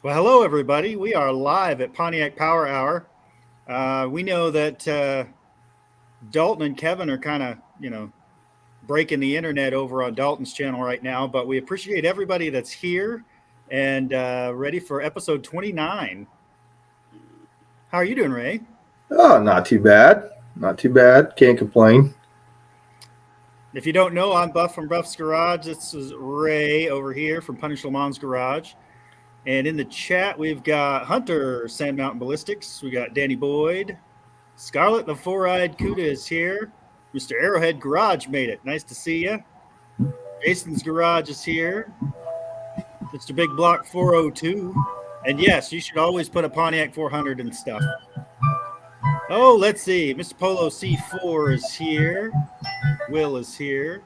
Well, hello, everybody. We are live at Pontiac Power Hour. We know that Dalton and Kevin are kind of, breaking the internet over on Dalton's channel right now, but we appreciate everybody that's here and ready for episode 29. How are you doing, Ray? Oh, not too bad. Not too bad. Can't complain. If you don't know, I'm Buff from Buff's Garage. This is Ray over here from Punish Lamont's Garage. And in the chat, we've got Hunter, Sand Mountain Ballistics. We got Danny Boyd. Scarlet, the Four-Eyed Cuda is here. Mr. Arrowhead Garage made it. Nice to see you. Jason's Garage is here. Mr. Big Block 402. And yes, you should always put a Pontiac 400 and stuff. Oh, let's see. Mr. Polo C4 is here. Will is here.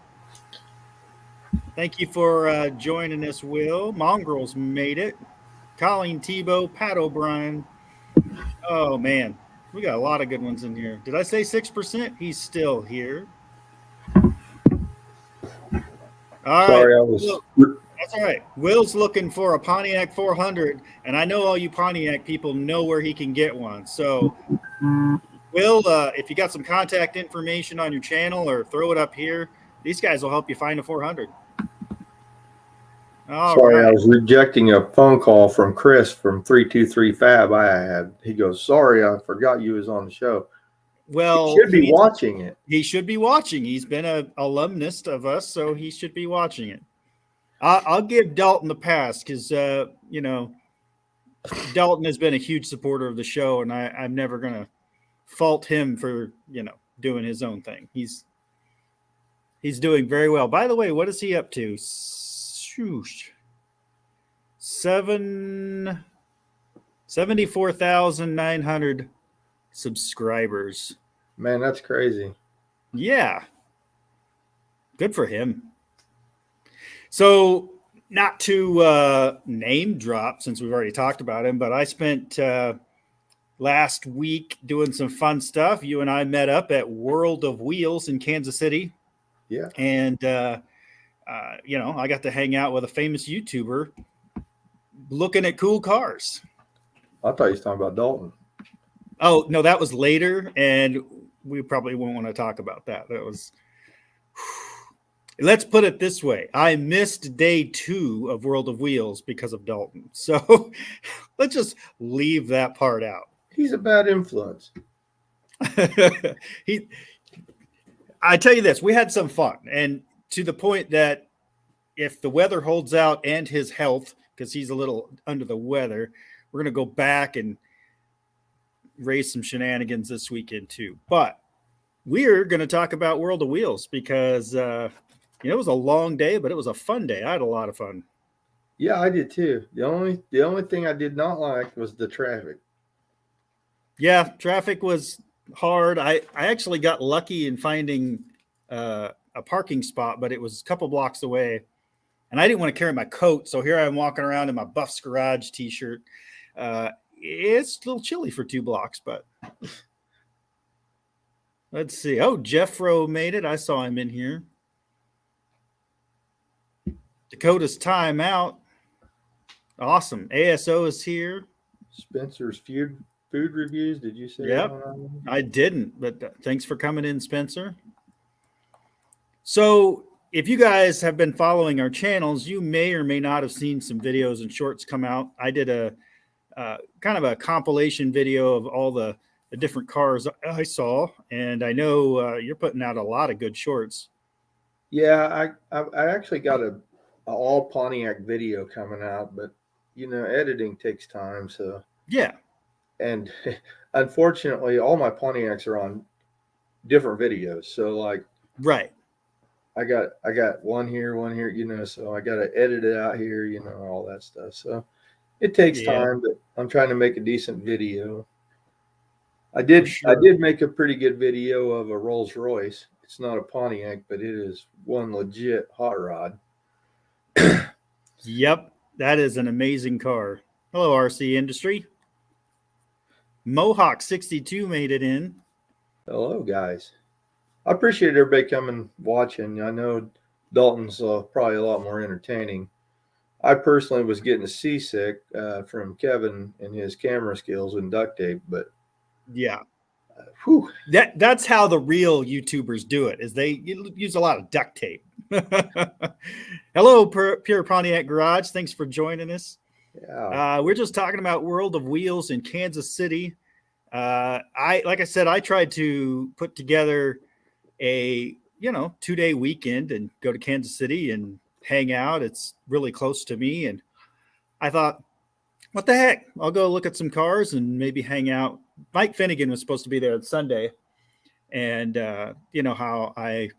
Thank you for joining us, Will. Mongrels made it. Colleen Tebow, Pat O'Brien. Oh, man. We got a lot of good ones in here. Did I say 6%? He's still here. All Sorry, right. I was. That's all right. Will's looking for a Pontiac 400, and I know all you Pontiac people know where he can get one. So, Will, if you got some contact information on your channel or throw it up here, these guys will help you find a 400. Sorry, right. I was rejecting a phone call from Chris from 323 Fab. He goes, sorry, I forgot you was on the show. Well, he should be watching it. He should be watching. He's been an alumnus of us, so he should be watching it. I'll give Dalton the pass because, Dalton has been a huge supporter of the show, and I'm never going to fault him for, doing his own thing. He's doing very well. By the way, what is he up to? 74,900 subscribers. Man, that's crazy. Yeah. Good for him. So, not to name drop since we've already talked about him, but I spent last week doing some fun stuff. You and I met up at World of Wheels in Kansas City. Yeah. And I got to hang out with a famous YouTuber looking at cool cars. I thought you were talking about Dalton. Oh, no, that was later, and we probably won't want to talk about that. That was... Let's put it this way. I missed day 2 of World of Wheels because of Dalton. So let's just leave that part out. He's a bad influence. I tell you this, we had some fun, and to the point that if the weather holds out and his health, because he's a little under the weather, we're going to go back and raise some shenanigans this weekend too. But we're going to talk about World of Wheels because it was a long day, but it was a fun day. I had a lot of fun. Yeah, I did too. The only thing I did not like was the traffic. Yeah, traffic was hard. I actually got lucky in finding a parking spot, but it was a couple blocks away, and I didn't want to carry my coat, so here I'm walking around in my Buff's Garage t-shirt. It's a little chilly for 2 blocks, but let's see. Oh, Jeffro made it. I saw him in here. Dakota's timeout. Awesome. ASO is here. Spencer's food reviews. Did you say? Yep. I didn't, but thanks for coming in, Spencer. So if you guys have been following our channels, you may or may not have seen some videos and shorts come out. I did a kind of a compilation video of all the different cars I saw, and I know you're putting out a lot of good shorts. Yeah, I actually got a all Pontiac video coming out, but editing takes time. So Yeah. and unfortunately, all my Pontiacs are on different videos. So like, Right. I got one here, so I got to edit it out here, all that stuff. So it takes Yeah, time, but I'm trying to make a decent video. I for did I sure. did make a pretty good video of a Rolls Royce. It's not a Pontiac, but it is one legit hot rod. Yep. That is an amazing car. Hello, RC Industry. Mohawk 62 made it in. Hello, guys. I appreciate everybody coming watching. I know Dalton's probably a lot more entertaining. I personally was getting seasick from Kevin and his camera skills and duct tape, but Yeah. whew. That's how the real YouTubers do it. Is they use a lot of duct tape. Hello, Pure Pontiac Garage. Thanks for joining us. Yeah. We're just talking about World of Wheels in Kansas City. Like I said, I tried to put together a 2-day weekend and go to Kansas City and hang out. It's really close to me, and I thought, what the heck? I'll go look at some cars and maybe hang out. Mike Finnegan was supposed to be there on Sunday, and you know how I,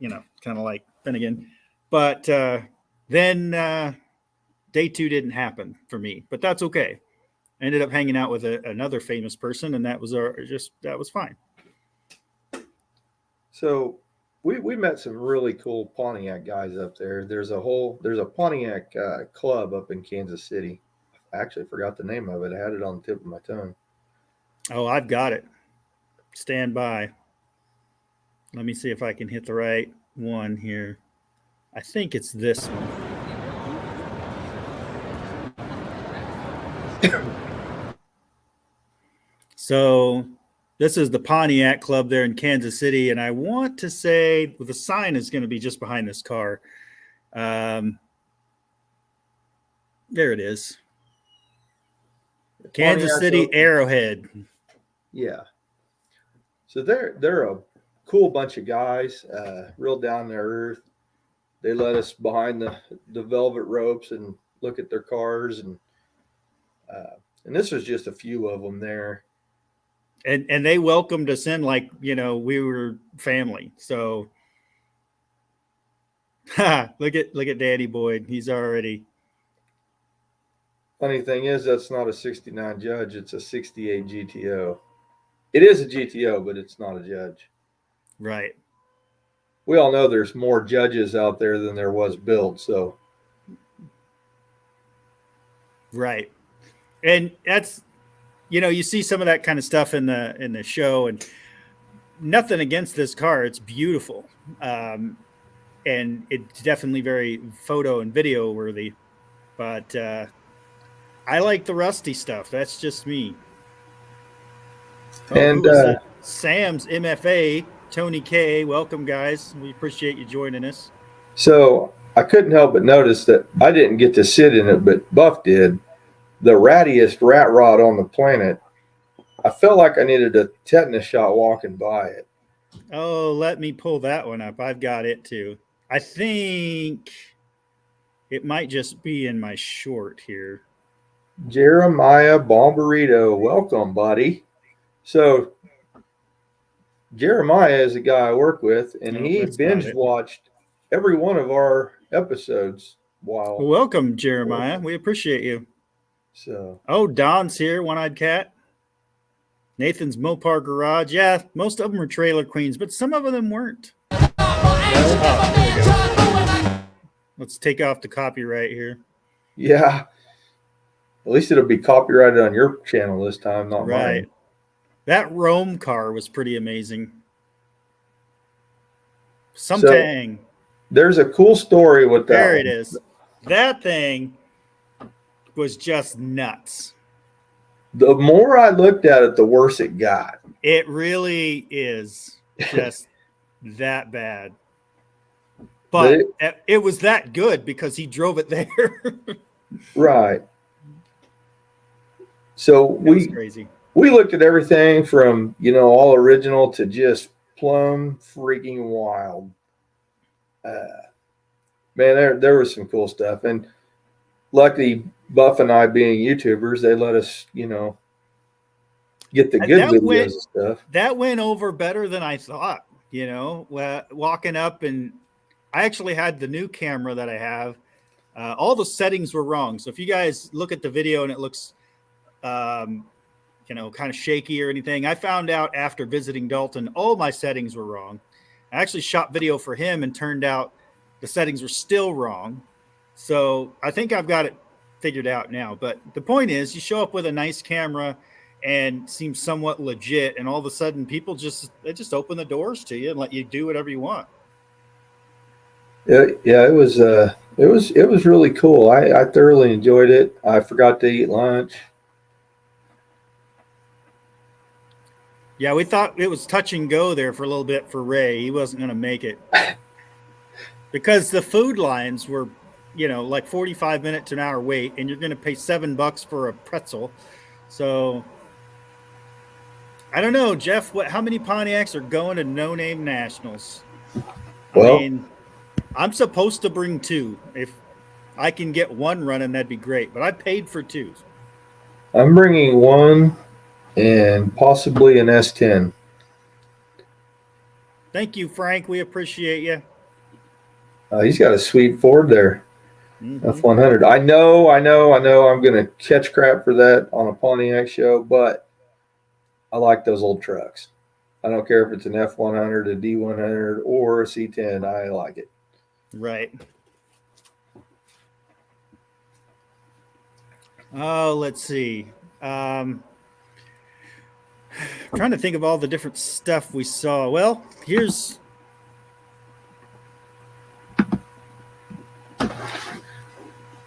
kind of like Finnegan, but then day 2 didn't happen for me, but that's okay. I ended up hanging out with another famous person, and that was fine. So we met some really cool Pontiac guys up there. There's a Pontiac club up in Kansas City. I actually forgot the name of it. I had it on the tip of my tongue. Oh, I've got it. Stand by. Let me see if I can hit the right one here. I think it's this one. So this is the Pontiac Club there in Kansas City, and I want to say the sign is going to be just behind this car. There it is. Kansas City Arrowhead. Yeah. So they're a cool bunch of guys, real down to earth. They let us behind the velvet ropes and look at their cars, and this was just a few of them there. And they welcomed us in like we were family. So look at Danny Boyd. He's already. Funny thing is, that's not a 69 Judge. It's a 68 GTO. It is a GTO, but it's not a Judge. Right. We all know there's more Judges out there than there was built. So. Right. And that's, you see some of that kind of stuff in the show, and nothing against this car. It's beautiful. And it's definitely very photo and video worthy, but I like the rusty stuff. That's just me. Oh, and Sam's MFA, Tony K. Welcome, guys. We appreciate you joining us. So I couldn't help but notice that I didn't get to sit in it, but Buff did. The rattiest rat rod on the planet. I felt like I needed a tetanus shot walking by it. Oh, let me pull that one up. I've got it too. I think it might just be in my short here. Jeremiah Bomberito, welcome, buddy. So Jeremiah is a guy I work with, and he binge watched every one of our episodes. Wow. Well, welcome, Jeremiah. We appreciate you. So. Oh, Don's here, One-Eyed Cat. Nathan's Mopar Garage. Yeah, most of them are Trailer Queens, but some of them weren't. Let's take off the copyright here. Yeah. At least it'll be copyrighted on your channel this time, not mine. That Rome car was pretty amazing. Tang. There's a cool story with that. There it is. That thing was just nuts. The more I looked at it, the worse it got. It really is just that bad. But it was that good because he drove it there. Right. So we looked at everything from, all original to just plumb freaking wild. Man, there was some cool stuff. And luckily, Buff and I being YouTubers, they let us, get the good That videos went and stuff. that went over better than I thought. Walking up, and I actually had the new camera that I have. All the settings were wrong. So if you guys look at the video and it looks, kind of shaky or anything, I found out after visiting Dalton, all my settings were wrong. I actually shot video for him and turned out the settings were still wrong. So I think I've got it figured out now. But the point is, you show up with a nice camera and seems somewhat legit, and all of a sudden people just open the doors to you and let you do whatever you want. Yeah, it was really cool. I thoroughly enjoyed it. I forgot to eat lunch. Yeah, we thought it was touch and go there for a little bit for Ray. He wasn't going to make it because the food lines were, like 45 minutes to an hour wait, and you're going to pay $7 for a pretzel. So I don't know, Jeff. How many Pontiacs are going to No Name Nationals? Well, I'm supposed to bring 2. If I can get 1 running, that'd be great. But I paid for 2. I'm bringing 1 and possibly an S10. Thank you, Frank. We appreciate you. He's got a sweet Ford there, Mm-hmm. F100. I know. I'm going to catch crap for that on a Pontiac show, but I like those old trucks. I don't care if it's an F100, a D100, or a C10. I like it. Right. Oh, let's see. I'm trying to think of all the different stuff we saw. Well, here's.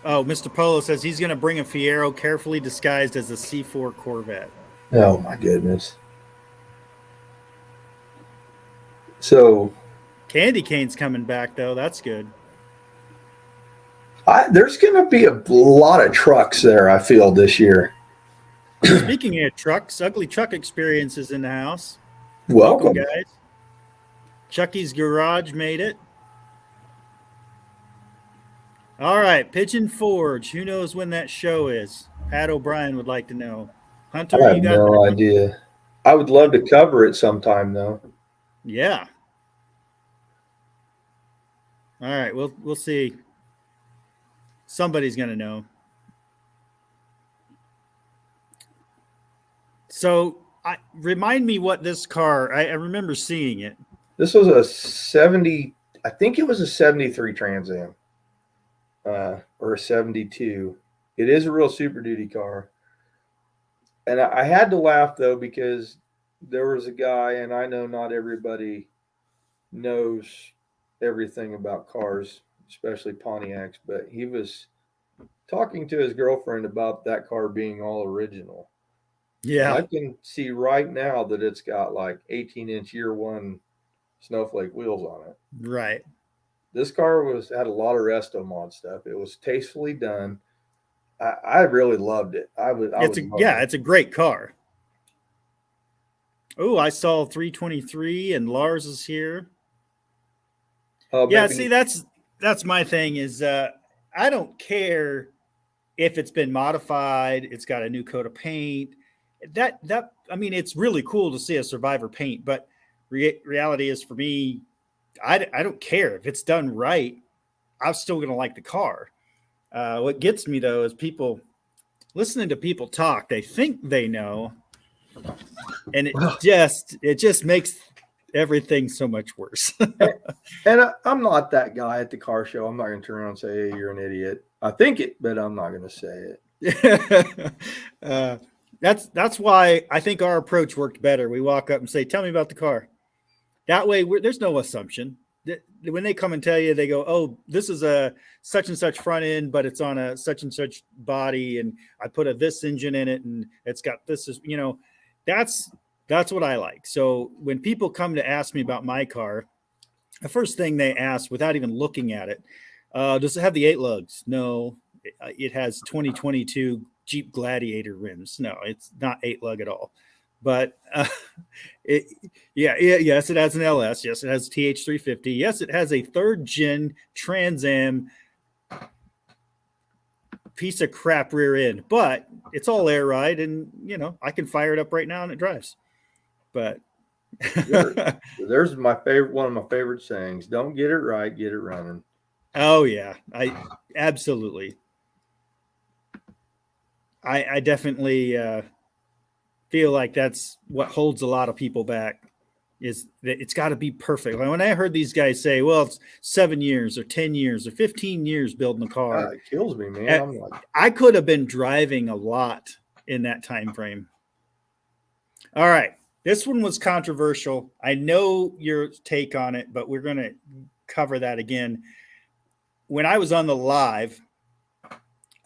Oh, Mr. Polo says he's going to bring a Fiero carefully disguised as a C4 Corvette. Oh, my goodness. So. Candy Cane's coming back, though. That's good. There's going to be a lot of trucks there, I feel, this year. Speaking of trucks, Ugly Truck Experience is in the house. Welcome, guys. Chucky's Garage made it. All right, Pigeon Forge. Who knows when that show is? Pat O'Brien would like to know. Hunter, I have no idea. I would love to cover it sometime, though. Yeah. All right, we'll see. Somebody's gonna know. So, remind me what this car. I remember seeing it. This was a 70. I think it was a 73 Trans Am. Or a 72. It is a real Super Duty car. And I had to laugh, though, because there was a guy, and I know not everybody knows everything about cars, especially Pontiacs, but he was talking to his girlfriend about that car being all original. Yeah. And I can see right now that it's got like 18-inch year one snowflake wheels on it. Right. This car had a lot of resto mod stuff. It was tastefully done. I really loved it. It's a great car. Oh, I saw 323 and Lars is here. Yeah, see, that's my thing is I don't care if it's been modified, it's got a new coat of paint. I mean, it's really cool to see a Survivor paint, but reality is for me, I don't care if it's done right. I'm still going to like the car. What gets me though is people listening to people talk. They think they know, and it just makes everything so much worse. And I'm not that guy at the car show. I'm not going to turn around and say, "Hey, you're an idiot." I think it, but I'm not going to say it. That's why I think our approach worked better. We walk up and say, "Tell me about the car." That way, there's no assumption. When they come and tell you, they go, "Oh, this is a such and such front end, but it's on a such and such body, and I put this engine in it, and it's got this." That's what I like. So when people come to ask me about my car, the first thing they ask, without even looking at it, does it have the 8 lugs? No, it has 2022 Jeep Gladiator rims. No, it's not 8 lug at all. But yes, it has an LS. Yes, it has TH350. Yes, it has a 3rd gen Trans Am piece of crap rear end, but it's all air ride, and I can fire it up right now and it drives. But there's my favorite, one of my favorite sayings: "Don't get it right, get it running." oh yeah, I absolutely. I definitely feel like that's what holds a lot of people back, is that it's got to be perfect. Like when I heard these guys say, well, it's 7 years or 10 years or 15 years building a car, It kills me, man. I'm like, I could have been driving a lot in that time frame. All right. This one was controversial. I know your take on it, but we're going to cover that again. When I was on the live,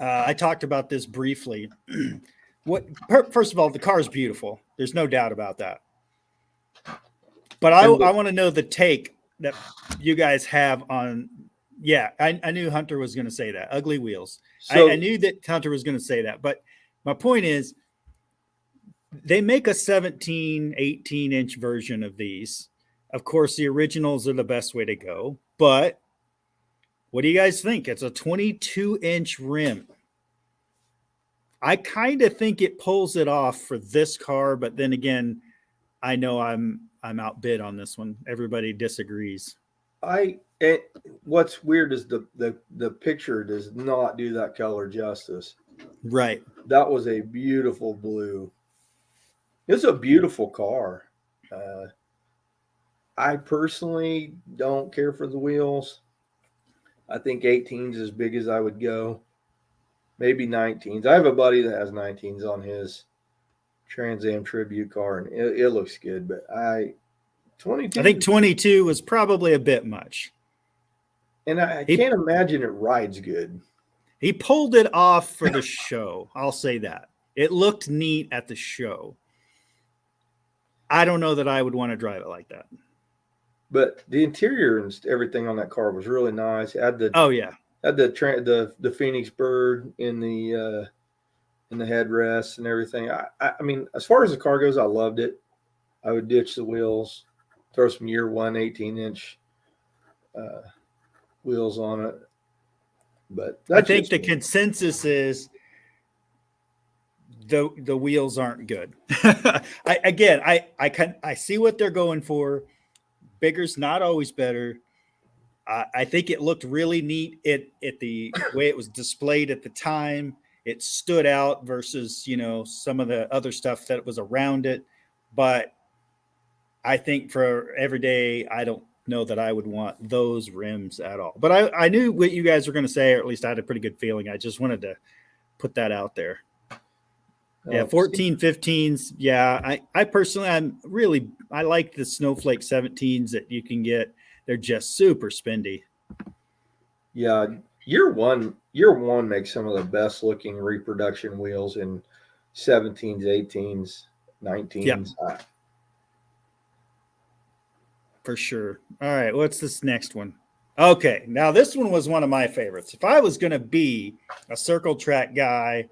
I talked about this briefly. First of all, the car is beautiful. There's no doubt about that. But I want to know the take that you guys have on. Yeah, I knew Hunter was going to say that. Ugly wheels. So, I knew that Hunter was going to say that. But my point is, they make a 17, 18-inch version of these. Of course, the originals are the best way to go. But what do you guys think? It's a 22-inch rim. I kind of think it pulls it off for this car, but then again, I know I'm outbid on this one. Everybody disagrees. What's weird is the picture does not do that color justice. Right. That was a beautiful blue. It's a beautiful car. I personally don't care for the wheels. I think 18s is as big as I would go. Maybe 19s. I have a buddy that has 19s on his Trans Am Tribute car, and it looks good. But 22. I think 22 was probably a bit much. And I can't imagine it rides good. He pulled it off for the show. I'll say that. It looked neat at the show. I don't know that I would want to drive it like that. But the interior and everything on that car was really nice. It had the had the Phoenix bird in the headrest and everything. I mean, as far as the car goes, I loved it. I would ditch the wheels, throw some year one 18-inch wheels on it. But I think the consensus is the wheels aren't good. I see what they're going for. Bigger's not always better. I think it looked really neat at the way it was displayed at the time. It stood out versus, some of the other stuff that was around it. But I think for every day, I don't know that I would want those rims at all. But I knew what you guys were going to say, or at least I had a pretty good feeling. I just wanted to put that out there. Yeah, 14, 15s. Yeah, I personally, I like the Snowflake 17s that you can get. They're just super spendy. Yeah, year one makes some of the best looking reproduction wheels in 17s, 18s, 19s. Yep. For sure. All right, what's this next one? Okay, now this one was one of my favorites. If I was going to be a circle track guy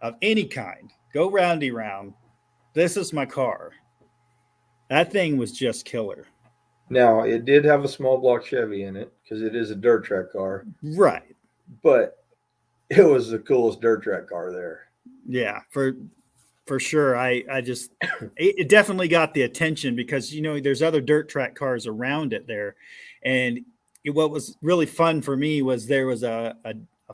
of any kind, go roundy round, this is my car. That thing was just killer. Now, it did have a small block Chevy in it because it is a dirt track car. Right. But it was the coolest dirt track car there. Yeah, for sure. I just, it definitely got the attention because, there's other dirt track cars around it there. And what was really fun for me was there was a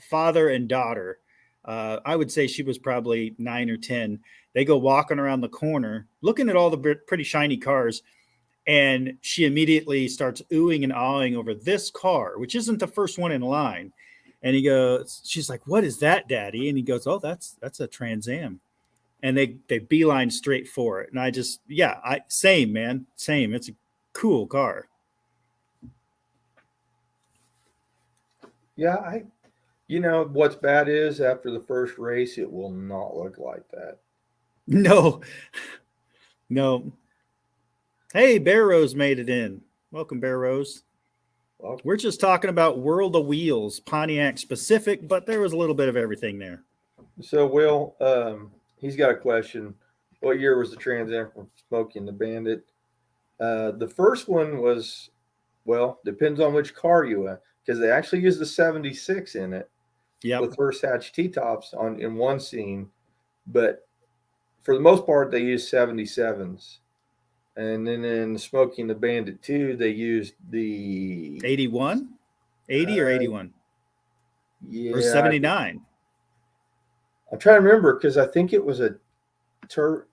father and daughter. I would say she was probably 9 or 10. They go walking around the corner, looking at all the pretty shiny cars. And she immediately starts oohing and awing over this car, which isn't the first one in line. And she's like, "What is that, Daddy?" And he goes, "Oh, that's a Trans Am." And they beeline straight for it. And I just, same, man. Same. It's a cool car. Yeah, what's bad is after the first race, it will not look like that. No. Hey, Bear Rose made it in. Welcome, Bear Rose. Well, we're just talking about World of Wheels, Pontiac specific, but there was a little bit of everything there. So, Will, he's got a question. What year was the Trans Am from Smokey and the Bandit? The first one was, depends on which car you have, because they actually used the 76 in it. Yep. with first hatch T-tops on in one scene, but for the most part they used 77s. And then in Smoking the Bandit 2, they used the 81, 80 or 81 or yeah, 79. I'm trying to remember because I think it was a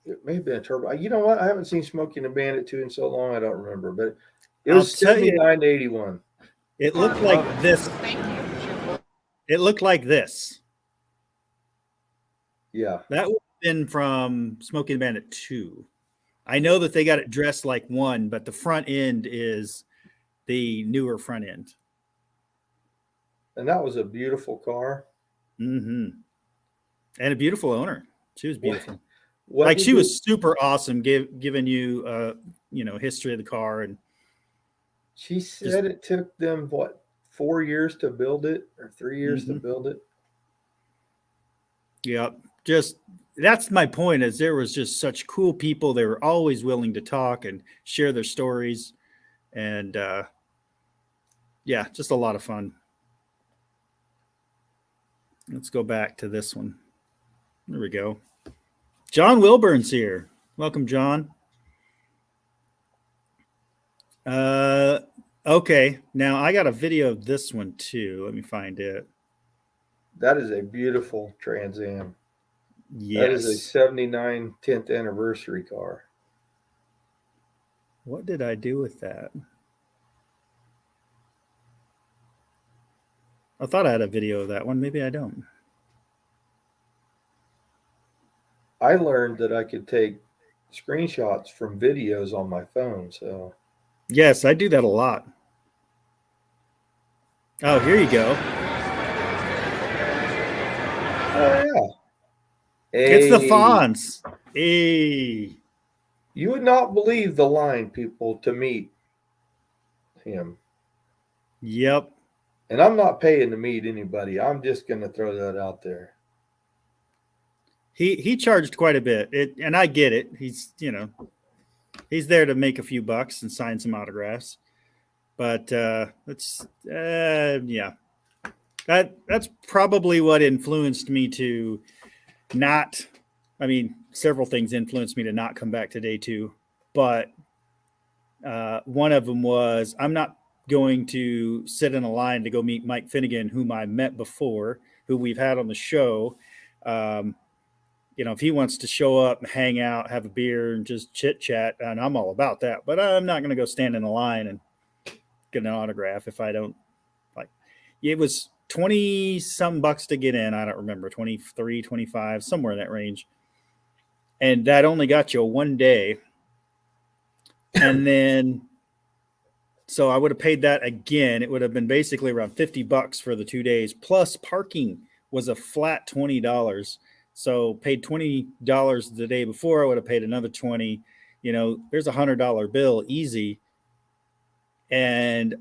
it may have been a turbo. You know what? I haven't seen Smoking the Bandit 2 in so long I don't remember, but it I'll was tell you, 79 to 81. it looked like this. It looked like this. Yeah. That would have been from Smoking the Bandit 2. I know that they got it dressed like 1, but the front end is the newer front end. And that was a beautiful car. Mm-hmm. And a beautiful owner. She was beautiful. What Like did she you, was super awesome, giving you history of the car and she just said it took them what 4 years to build it or 3 years to mm-hmm. build it. Yeah, just that's my point. Is there was just such cool people. They were always willing to talk and share their stories, and yeah, just a lot of fun. Let's go back to this one. There we go. John Wilburn's here. Welcome, John. Okay. Now I got a video of this one too. Let me find it. That is a beautiful Trans Am. Yes. That is a 79 10th anniversary car. What did I do with that? I thought I had a video of that one. Maybe I don't. I learned that I could take screenshots from videos on my phone. So, Yes, I do that a lot. Oh, here you go. oh yeah, It's the hey, Fonz. Hey. you would not believe the line, people, to meet him. Yep. And I'm not paying to meet anybody. I'm just going to throw that out there. He charged quite a bit. And I get it. He's there to make a few bucks and sign some autographs. But yeah. That's probably what influenced me to not. I mean, several things influenced me to not come back to day 2, but one of them was I'm not going to sit in a line to go meet Mike Finnegan, whom I met before, who we've had on the show. If he wants to show up and hang out, have a beer, and just chit chat, and I'm all about that. But I'm not going to go stand in a line and get an autograph if I don't like. It was 20 some bucks to get in. I don't remember, 23, 25, somewhere in that range. And that only got you one day. And then, so I would have paid that again. It would have been basically around 50 bucks for the 2 days. Plus parking was a flat $20. So paid $20 the day before. I would have paid another 20. There's $100 bill easy. And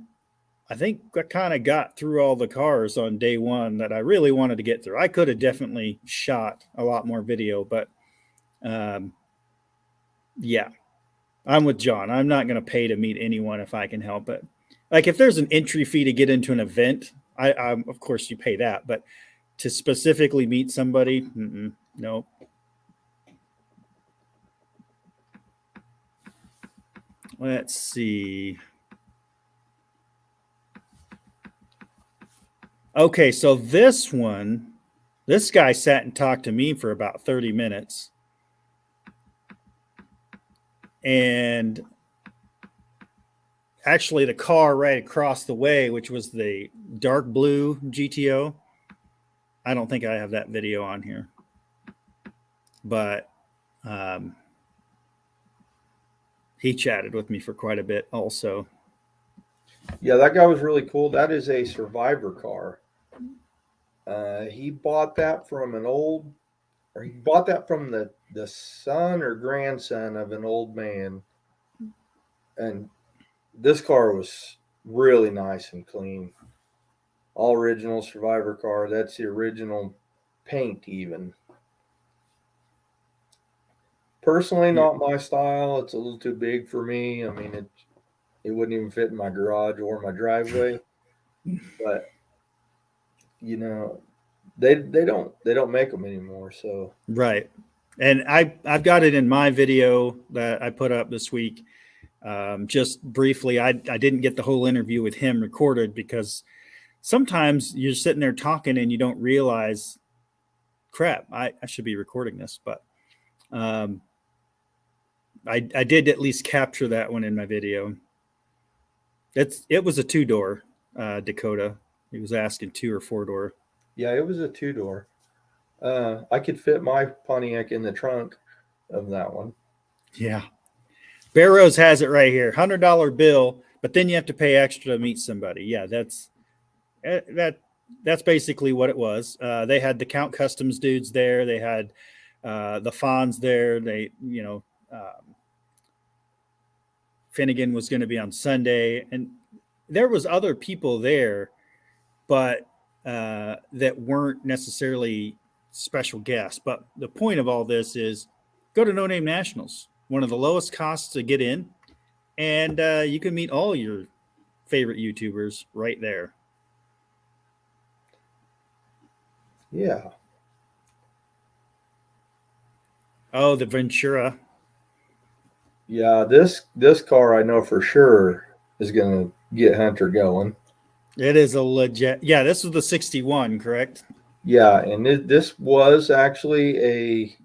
I think I kind of got through all the cars on day 1 that I really wanted to get through. I could have definitely shot a lot more video, but yeah, I'm with John. I'm not going to pay to meet anyone if I can help it. Like if there's an entry fee to get into an event, I of course you pay that, but to specifically meet somebody, no. Let's see. Okay, so this guy sat and talked to me for about 30 minutes. And actually the car right across the way, which was the dark blue GTO, I don't think I have that video on here. But he chatted with me for quite a bit also. Yeah, that guy was really cool. That is a Survivor car. He bought that from he bought that from the son or grandson of an old man. And this car was really nice and clean. All original Survivor car. That's the original paint even. Personally, not my style. It's a little too big for me. I mean, it wouldn't even fit in my garage or my driveway. But you know, They don't make them anymore. So Right. And I've got it in my video that I put up this week. Just briefly, I didn't get the whole interview with him recorded because sometimes you're sitting there talking and you don't realize, crap, I should be recording this. But um, I did at least capture that one in my video. It was a 2-door Dakota. He was asking 2 or 4-door. yeah, it was a 2-door. I could fit my Pontiac in the trunk of that one. Yeah. Barrows has it right here, $100 bill, but then you have to pay extra to meet somebody. Yeah, that's basically what it was. They had the Count Customs dudes there. They had the Fonz there. They, Finnegan was going to be on Sunday, and there was other people there, but that weren't necessarily special guests. But the point of all this is go to No Name Nationals, one of the lowest costs to get in, and you can meet all your favorite YouTubers right there. Yeah. Oh, the Ventura. Yeah, this car I know for sure is going to get Hunter going. It is a legit. Yeah, this was the 61, correct? Yeah, and this was actually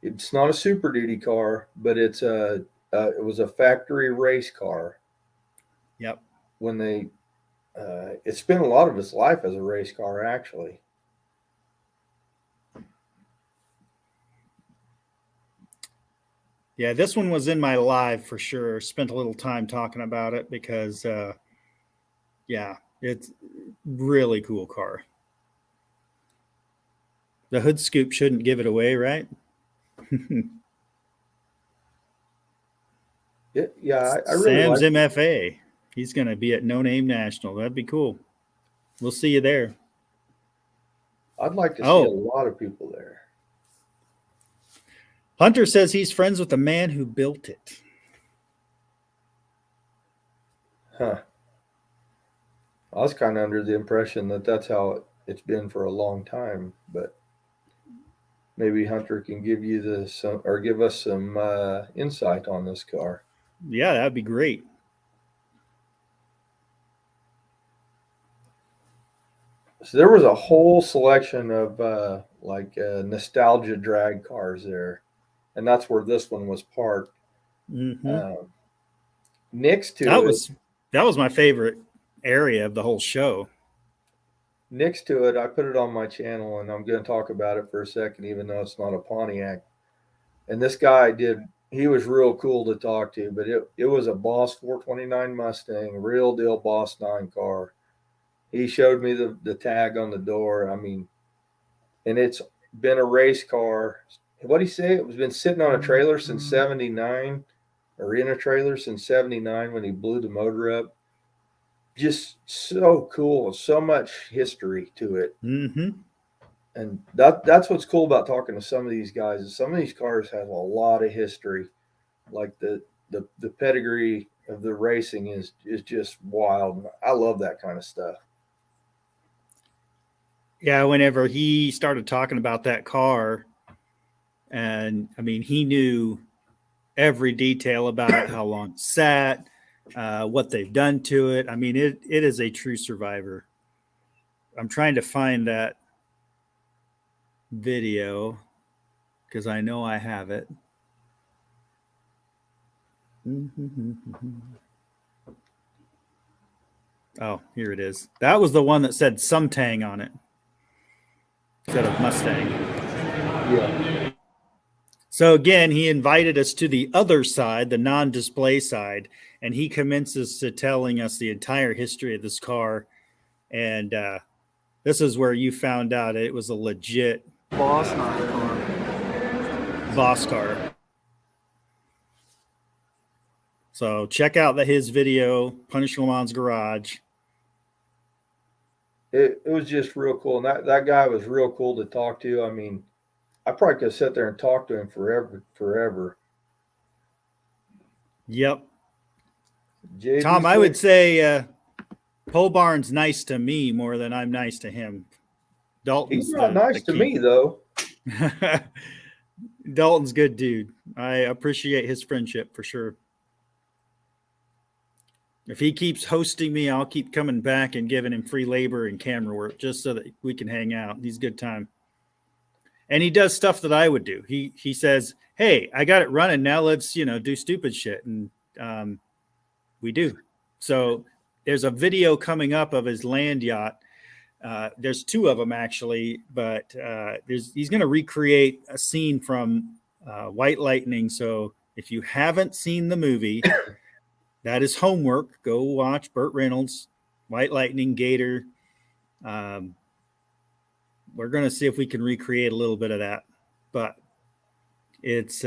it's not a Super Duty car, but it was a factory race car. Yep. When it spent a lot of its life as a race car, actually. Yeah, this one was in my live for sure. Spent a little time talking about it because, yeah, it's really cool car. The hood scoop shouldn't give it away, right? Yeah, I really Sam's like. MFA. He's going to be at No Name National. That'd be cool. We'll see you there. I'd like to see a lot of people there. Hunter says he's friends with the man who built it. Huh. I was kind of under the impression that that's how it's been for a long time, but maybe Hunter can give you give us some insight on this car. Yeah, that'd be great. So there was a whole selection of nostalgia drag cars there, and that's where this one was parked. Mm-hmm. Next to that was my favorite area of the whole show. Next to it, I put it on my channel, and I'm going to talk about it for a second, even though it's not a Pontiac. And this guy he was real cool to talk to, but it was a Boss 429 Mustang, real deal Boss 9 car. He showed me the tag on the door. I mean, and it's been a race car. What did he say? It was been sitting on a trailer since 79, or in a trailer since 79 when he blew the motor up. Just so cool. So much history to it. Mm-hmm. And that's what's cool about talking to some of these guys is some of these cars have a lot of history. Like the pedigree of the racing is just wild. I love that kind of stuff. Yeah, whenever he started talking about that car, and I mean, he knew every detail about it, how long it sat, what they've done to it. I mean, it is a true survivor. I'm trying to find that video because I know I have it. Oh, here it is. That was the one that said Sumtang on it instead of Mustang. Yeah. So again, he invited us to the other side, the non-display side, and he commences to telling us the entire history of this car. And this is where you found out it was a legit Boss car. boss car. So check out his video, Punish Le Mans Garage. It was just real cool. And that guy was real cool to talk to. I mean, I probably could sit there and talk to him forever. Yep. JB Tom, I would say Pole Barn's nice to me more than I'm nice to him. Dalton's He's not the nice to me king. though. Dalton's good dude. I appreciate his friendship for sure. If he keeps hosting me, I'll keep coming back and giving him free labor and camera work just so that we can hang out. He's a good time. And he does stuff that I would do. He says, "Hey, I got it running now. Let's do stupid shit," and we do. So there's a video coming up of his land yacht. There's two of them actually, but he's going to recreate a scene from White Lightning. So if you haven't seen the movie, that is homework. Go watch Burt Reynolds, White Lightning, Gator. We're going to see if we can recreate a little bit of that, but it's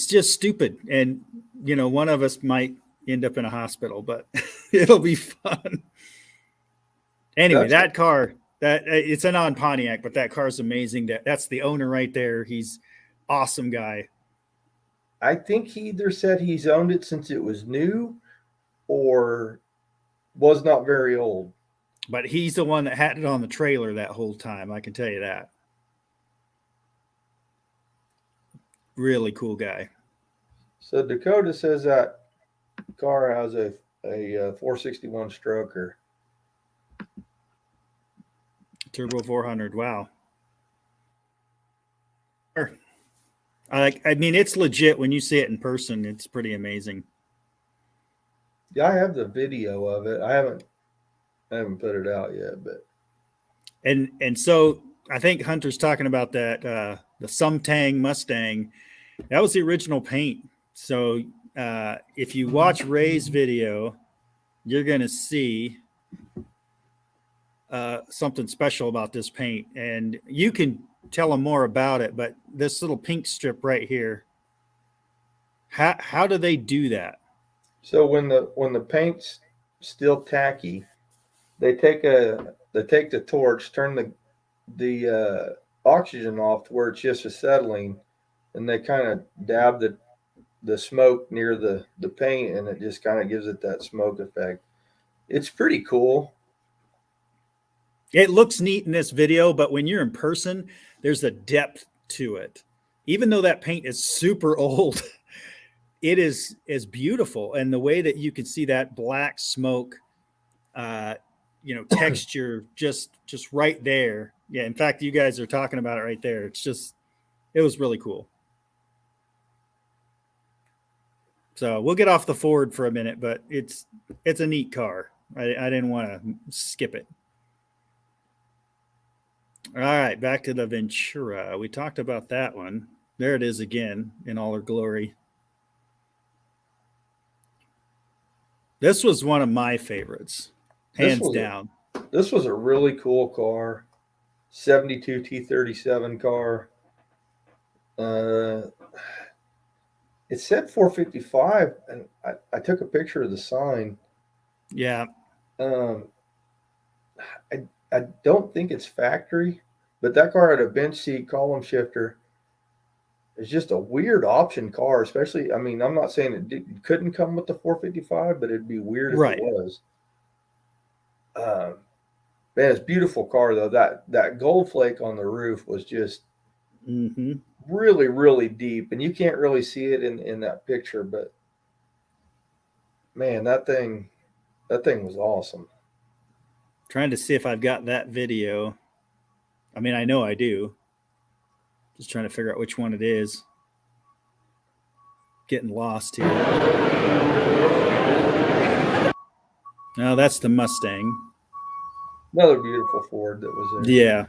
just stupid, and one of us might end up in a hospital, but it'll be fun. Anyway, that car, that it's a non-Pontiac, but that car is amazing. That's the owner right there. He's awesome guy. I think he either said he's owned it since it was new or was not very old. But he's the one that had it on the trailer that whole time. I can tell you that. Really cool guy. So Dakota says that car has a 461 stroker. Turbo 400. Wow. I mean, it's legit when you see it in person. It's pretty amazing. Yeah, I have the video of it. I haven't put it out yet, but and so I think Hunter's talking about that the Sumtang Mustang. That was the original paint. So if you watch Ray's video, you're going to see something special about this paint, and you can tell them more about it. But this little pink strip right here, how do they do that? So when the paint's still tacky, they take the torch, turn the oxygen off to where it's just acetylene, and they kind of dab the smoke near the paint, and it just kind of gives it that smoke effect. It's pretty cool. It looks neat in this video, but when you're in person, there's a depth to it. Even though that paint is super old, it is beautiful. And the way that you can see that black smoke, texture just right there. Yeah. In fact, you guys are talking about it right there. It was really cool. So we'll get off the Ford for a minute, but it's a neat car. I didn't want to skip it. All right, back to the Ventura. We talked about that one. There it is again in all her glory. This was one of my favorites, hands down. This was a really cool car. 72 T37 car. It said 455, and I took a picture of the sign. Yeah. I don't think it's factory, but that car had a bench seat column shifter. It's just a weird option car, especially. I mean, I'm not saying it couldn't come with the 455, but it'd be weird if it was. Man, it's a beautiful car though. That gold flake on the roof was just really, really deep, and you can't really see it in that picture. But man, that thing was awesome. Trying to see if I've got that video. I mean, I know I do. Just trying to figure out which one it is. Getting lost here. No, that's the Mustang. Another beautiful Ford that was there. Yeah.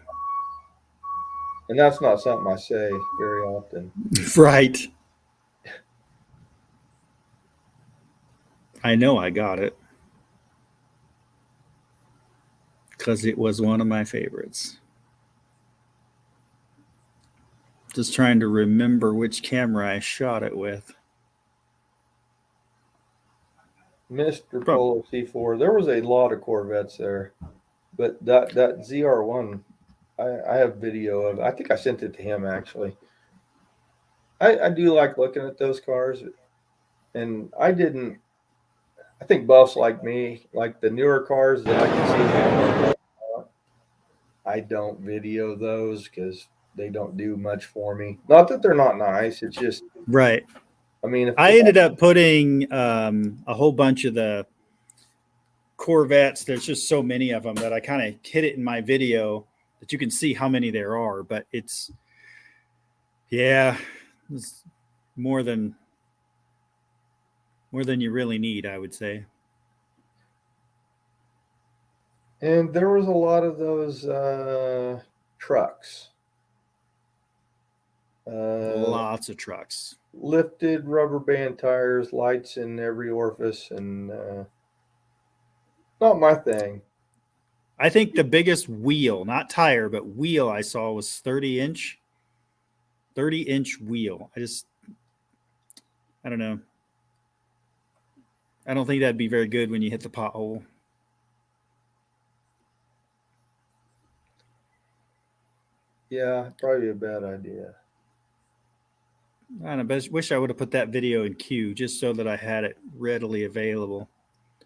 And that's not something I say very often. Right. I know I got it. Because it was one of my favorites. Just trying to remember which camera I shot it with. Mr. Polo C4. There was a lot of Corvettes there. But that ZR1, I have video of. I think I sent it to him, actually. I do like looking at those cars. And I think buffs like me, like the newer cars that I can see. I don't video those because they don't do much for me. Not that they're not nice. It's just, Right. I mean, I ended up putting a whole bunch of the Corvettes. There's just so many of them that I kind of hid it in my video that you can see how many there are. But it's more than you really need, I would say. and there was a lot of those trucks. Lots of trucks. Lifted rubber band tires, lights in every orifice, and not my thing. I think the biggest wheel, not tire, but wheel I saw was 30-inch wheel. I don't know. I don't think that'd be very good when you hit the pothole. Yeah, probably a bad idea. I don't know, wish I would have put that video in queue just so that I had it readily available.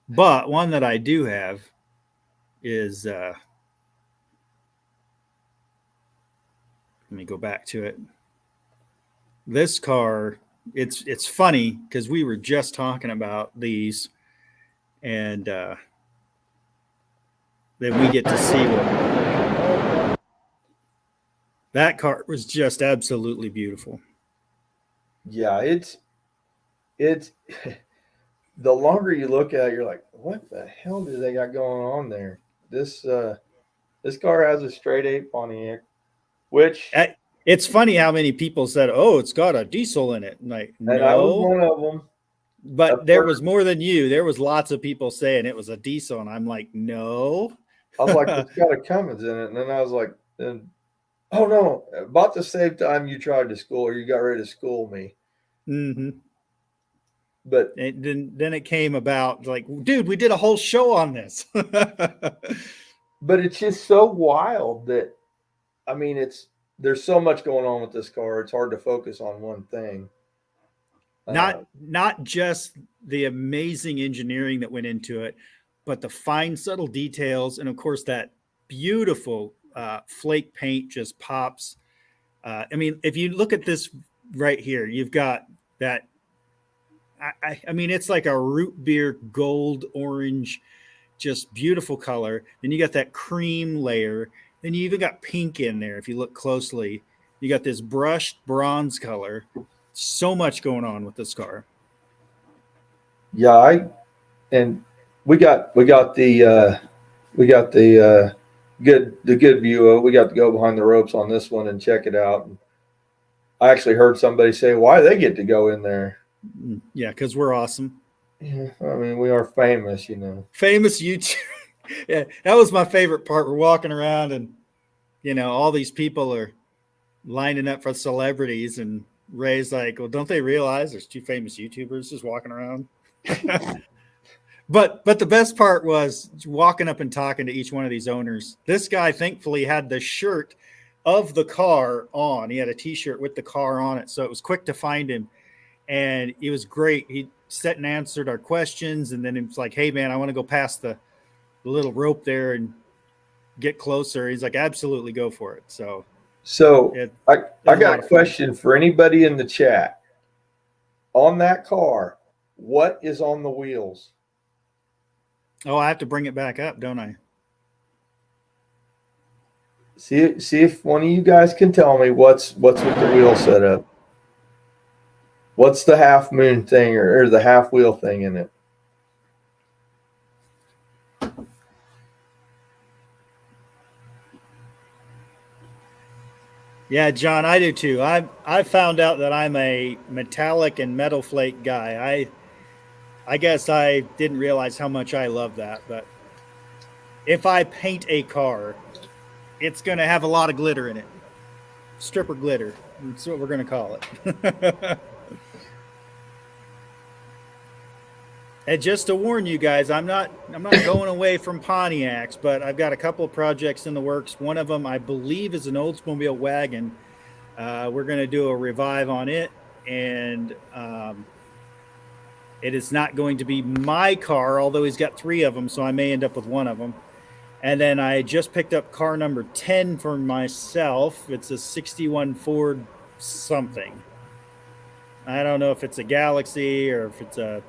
But one that I do have is let me go back to it. This car, it's funny because we were just talking about these, and then we get to see what that car was. Just absolutely beautiful. Yeah, it's the longer you look at it, you're like, what the hell do they got going on there? This car has a straight eight Pontiac, which It's funny how many people said, "Oh, it's got a diesel in it." Like, and I was no, one of them. but there was more than you. There was lots of people saying it was a diesel, and I'm like, no. I was like, it's got a Cummins in it, and then I was like, oh no! About the same time you tried to school, or you got ready to school me. Mm-hmm. But then it came about like, dude, we did a whole show on this. But it's just so wild that, I mean, there's so much going on with this car. It's hard to focus on one thing. Not just the amazing engineering that went into it, but the fine, subtle details, and of course that beautiful flake paint just pops. I mean, if you look at this right here, you've got that. I mean, it's like a root beer gold orange, just beautiful color. Then you got that cream layer. Then you even got pink in there. If you look closely, you got this brushed bronze color. So much going on with this car. Yeah, we got the good view. We got to go behind the ropes on this one and check it out. And I actually heard somebody say, "Why they get to go in there?" Yeah, because we're awesome. Yeah, I mean, we are famous, you know. Famous YouTube. Yeah, that was my favorite part. We're walking around, and all these people are lining up for celebrities, and Ray's like, "Well, don't they realize there's two famous YouTubers just walking around?" But the best part was walking up and talking to each one of these owners. This guy thankfully had the shirt of the car on. He had a T-shirt with the car on it, so it was quick to find him. And it was great. He sat and answered our questions, and then it was like, "Hey, man, I want to go past the little rope there and get closer." He's like, "Absolutely, go for it." So I got a question for anybody in the chat. On that car, what is on the wheels? Oh, I have to bring it back up, don't I? See if one of you guys can tell me what's with the wheel setup. What's the half moon thing or the half wheel thing in it? Yeah, John, I do too. I found out that I'm a metallic and metal flake guy. I guess I didn't realize how much I love that, but if I paint a car, it's going to have a lot of glitter in it. Stripper glitter. That's what we're going to call it. And just to warn you guys, I'm not going away from Pontiacs, but I've got a couple of projects in the works. One of them, I believe, is an Oldsmobile wagon. We're going to do a revive on it, and it is not going to be my car, although he's got 3 of them, so I may end up with one of them. And then I just picked up car number 10 for myself. It's a 61 Ford something. I don't know if it's a Galaxy or if it's a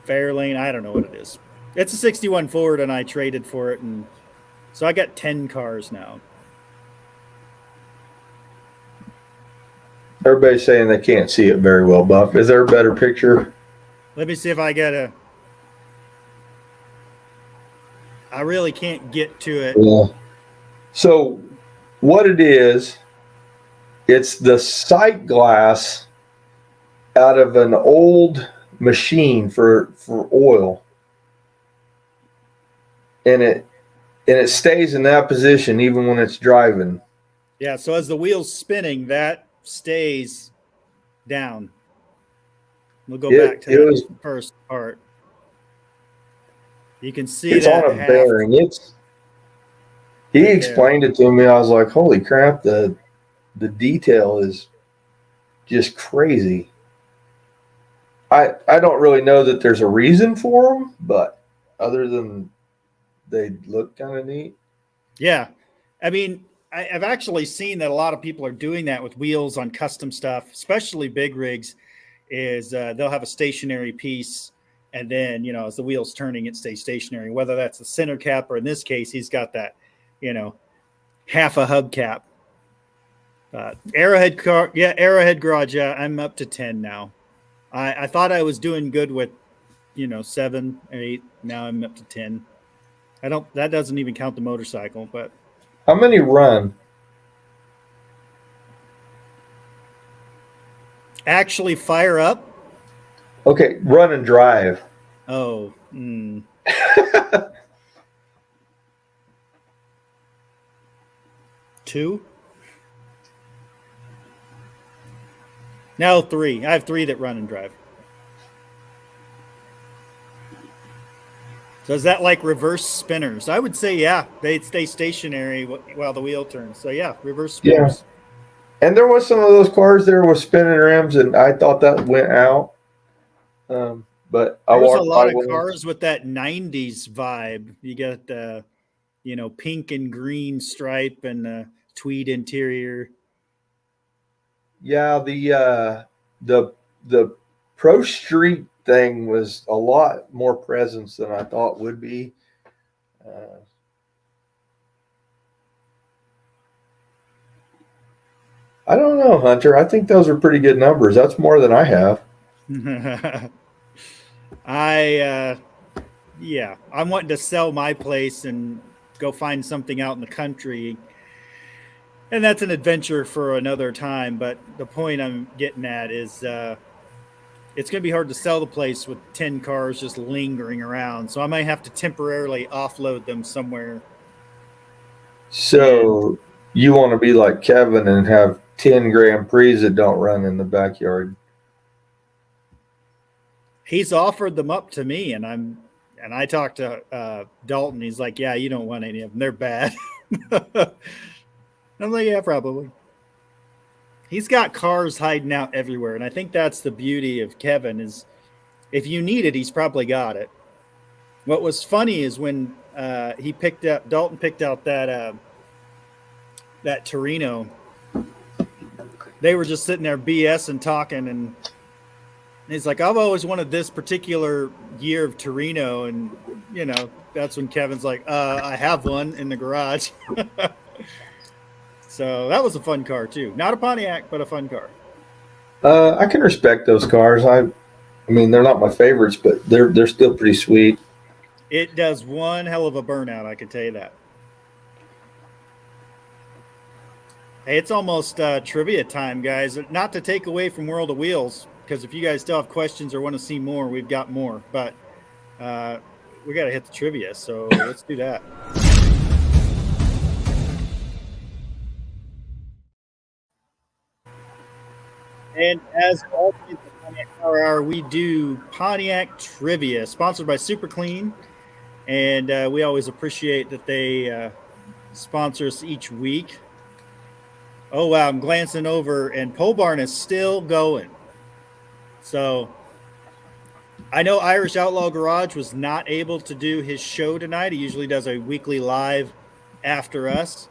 Fairlane. I don't know what it is. It's a 61 Ford, and I traded for it. And so I got 10 cars now. Everybody's saying they can't see it very well, Buff. Is there a better picture? Let me see if I get a. I really can't get to it. Yeah. So, what it is, it's the sight glass out of an old machine for oil, and it stays in that position even when it's driving. Yeah. So as the wheel's spinning, that stays down. We'll go back to that first part. You can see it's that on a bearing. He right explained it to me. I was like, holy crap, the detail is just crazy. I don't really know that there's a reason for them, but other than they look kind of neat. Yeah. I mean, I've actually seen that a lot of people are doing that with wheels on custom stuff, especially big rigs, is they'll have a stationary piece. And then, you know, as the wheel's turning, it stays stationary, whether that's the center cap or in this case, he's got that, you know, half a hubcap. Arrowhead car. Yeah. Arrowhead garage. Yeah. I'm up to 10 now. I thought I was doing good with, 7, 8. Now I'm up to 10. That doesn't even count the motorcycle, but How many run? actually fire up. Okay, run and drive. Oh, 2. Now 3. I have 3 that run and drive. So is that like reverse spinners? I would say, yeah, they stay stationary while the wheel turns. So yeah, reverse spinners. Yeah. And there was some of those cars there with spinning rims, and I thought that went out. But I There's a walked lot by of one. cars with that 90s vibe. You got the, pink and green stripe and tweed interior. Yeah, the Pro Street thing was a lot more presence than I thought would be. I don't know, Hunter. I think those are pretty good numbers. That's more than I have. I'm wanting to sell my place and go find something out in the country. And that's an adventure for another time. But the point I'm getting at is it's going to be hard to sell the place with 10 cars just lingering around. So I might have to temporarily offload them somewhere. So you want to be like Kevin and have 10 Grand Prix that don't run in the backyard. He's offered them up to me, and I talked to Dalton. He's like, yeah, you don't want any of them. They're bad. I'm like, yeah, probably. He's got cars hiding out everywhere, and I think that's the beauty of Kevin is if you need it, he's probably got it. What was funny is when Dalton picked out that Torino. They were just sitting there BS and talking, and he's like, I've always wanted this particular year of Torino, and that's when Kevin's like, I have one in the garage. So that was a fun car too. Not a Pontiac, but a fun car. I can respect those cars. I mean, they're not my favorites, but they're still pretty sweet. It does one hell of a burnout, I can tell you that. Hey, it's almost trivia time, guys. Not to take away from World of Wheels, because if you guys still have questions or want to see more, we've got more. But we got to hit the trivia, so let's do that. And as always, the Pontiac Power Hour, we do Pontiac trivia, sponsored by Super Clean, and we always appreciate that they sponsor us each week. Oh wow, I'm glancing over, and Pole Barn is still going. So I know Irish Outlaw Garage was not able to do his show tonight. He usually does a weekly live after us.